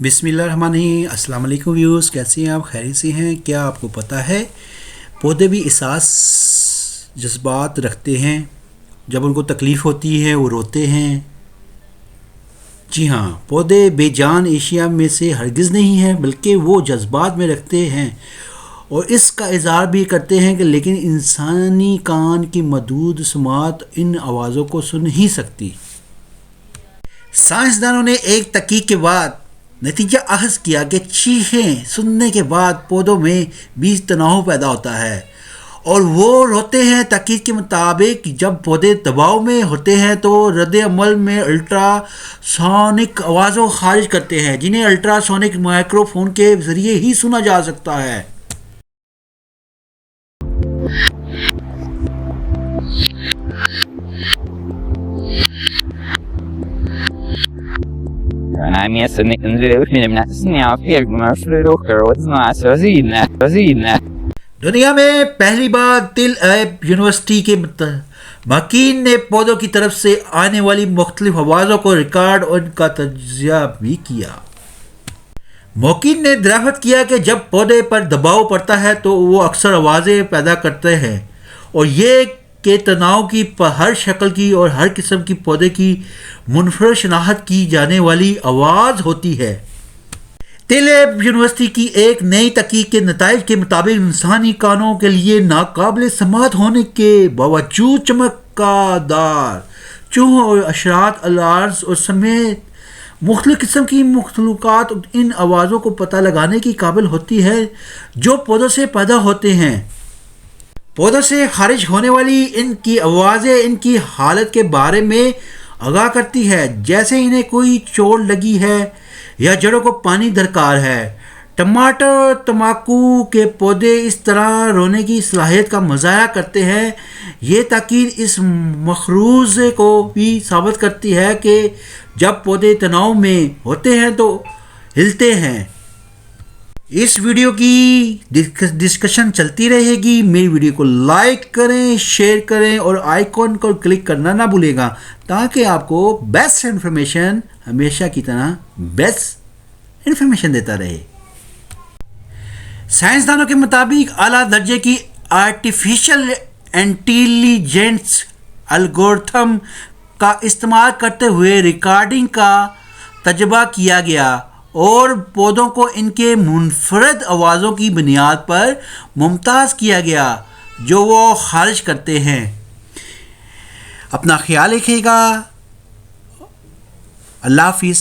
बिस्मिल्लाहिर्रहमानिर्रहीम। अस्सलाम वालेकुम व्यूअर्स, कैसे हैं आप? खैरियत से हैं? क्या आपको पता है पौधे भी एहसास जज्बात रखते हैं? जब उनको तकलीफ़ होती है वो रोते हैं। जी हाँ, पौधे बेजान एशिया में से हरगिज़ नहीं हैं, बल्कि वो जज्बात में रखते हैं और इसका इज़हार भी करते हैं कि लेकिन इंसानी कान की मदूद समात इन आवाज़ों को सुन ही सकती। साइंसदानों ने एक तहकीक के बाद नतीजा अखज़ किया कि चीखें सुनने के बाद पौधों में बीज तनाव पैदा होता है और वो रोते हैं। तहकीक के मुताबिक जब पौधे दबाव में होते हैं तो रद्द अमल में अल्ट्रासोनिक आवाज़ों खारिज करते हैं, जिन्हें अल्ट्रासोनिक माइक्रोफोन के ज़रिए ही सुना जा सकता है। दुनिया में पहली बार तिल ऐब यूनिवर्सिटी के महकीन ने पौधों की तरफ से आने वाली मुख्तलिफ आवाज़ों को रिकॉर्ड और इनका तज्ज़िया भी किया। महकीन ने दरियाफ्त किया कि जब पौधे पर दबाव पड़ता है तो वो अक्सर आवाज़ें पैदा करते हैं और ये के तनाव की हर शक्ल की और हर किस्म की पौधे की मुनफरद शनाख्त की जाने वाली आवाज़ होती है। तिल ऐब यूनिवर्सिटी की एक नई तहकीक के नताइज के मुताबिक इंसानी कानों के लिए नाकाबिल समात होने के बावजूद चमकदार चूहों और अशरात अलार्ज और समेत मुख्तलिफ किस्म की मखलूक़ात इन आवाज़ों को पता लगाने की काबिल होती है जो पौधों से पैदा होते हैं। पौधों से खारिज होने वाली इनकी आवाज़ें इनकी हालत के बारे में आगाह करती है, जैसे इन्हें कोई चोट लगी है या जड़ों को पानी दरकार है। टमाटर तम्बाकू के पौधे इस तरह रोने की सलाहियत का मज़ाया करते हैं। ये तहकीक इस मखरूज़ को भी साबित करती है कि जब पौधे तनाव में होते हैं तो हिलते हैं। इस वीडियो की डिस्कशन चलती रहेगी। मेरी वीडियो को लाइक करें, शेयर करें और आइकॉन को क्लिक करना ना भूलेगा ताकि आपको बेस्ट इन्फॉर्मेशन हमेशा की तरह बेस्ट इन्फॉर्मेशन देता रहे। साइंसदानों के मुताबिक आला दर्जे की आर्टिफिशियल इंटेलिजेंस एल्गोरिथम का इस्तेमाल करते हुए रिकॉर्डिंग का तजर्बा किया गया और पौधों को इनके मुनफरद आवाज़ों की बुनियाद पर मुमताज़ किया गया जो वो खारिज करते हैं। अपना ख्याल रखिएगा। अल्लाह हाफिज़।